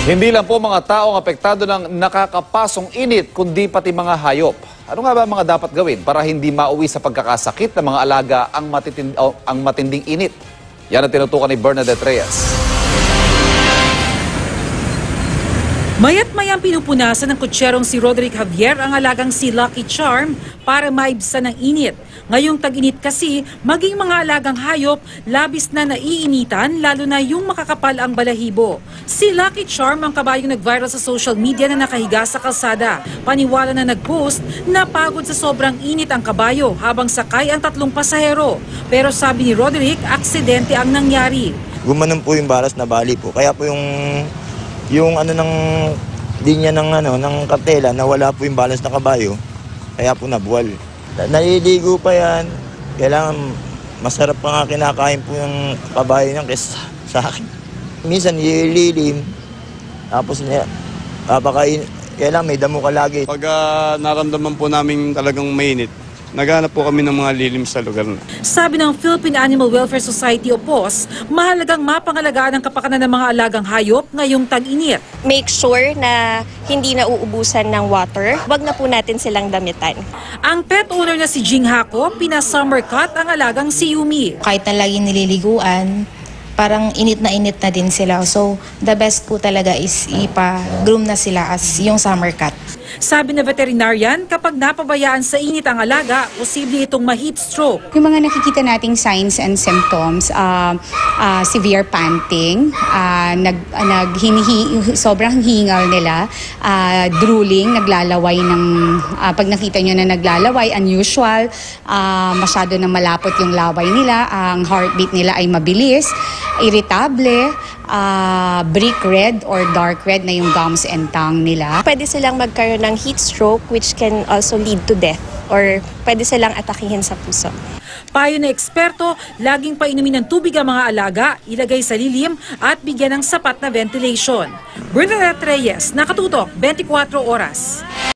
Hindi lang po mga tao ang apektado ng nakakapasong init, kundi pati mga hayop. Ano nga ba ang mga dapat gawin para hindi mauwi sa pagkakasakit ng mga alaga ang matinding init? Yan ang tinutukan ni Bernadette Reyes. Mayat-mayang pinupunasan ng kutserong si Roderick Javier ang alagang si Lucky Charm para maibsan ng init. Ngayong tag-init kasi, maging mga alagang hayop, labis na naiinitan lalo na yung makakapal ang balahibo. Si Lucky Charm ang kabayong nag-viral sa social media na nakahiga sa kalsada. Paniwala na nag-post na pagod sa sobrang init ang kabayo habang sakay ang 3 pasahero. Pero sabi ni Roderick, aksidente ang nangyari. Gumanon po yung balas na bali po. Kaya po yung ano ng linya ng kartela na wala po yung balance na kabayo, kaya po nabuwal. Naliligo pa yan, kailangan masarap pa nga kinakain po yung kabayo niyan kaysa sa akin. Minsan nililim, tapos papakain, kailangan may damo ka lagi. Pag naramdaman po namin talagang mainit, naghanap po kami ng mga lilim sa lugar na. Sabi ng Philippine Animal Welfare Society o POS, mahalagang mapangalagaan ang kapakanan ng mga alagang hayop ngayong tag-init. Make sure na hindi na uubusan ng water. Huwag na po natin silang damitan. Ang pet owner na si Jing Hako, pina-summer cut ang alagang si Yumi. Kahit na lagi nililiguan, parang init na din sila. So, the best po talaga is ipa-groom na sila as yung summer cut. Sabi na veterinarian, kapag napabayaan sa init ang alaga, posible itong ma-heat stroke. Yung mga nakikita nating signs and symptoms, severe panting, sobrang hingal nila, drooling, naglalaway pag nakita nyo na naglalaway, unusual, masyado na malapot yung laway nila, ang heartbeat nila ay mabilis, irritable, brick red or dark red na yung gums and tongue nila. Pwede silang magkaroon ng heat stroke which can also lead to death or pwede silang atakihin sa puso. Payo na eksperto, laging painumin ng tubig ang mga alaga, ilagay sa lilim at bigyan ng sapat na ventilation. Bernadette Reyes, Nakatutok, 24 Oras.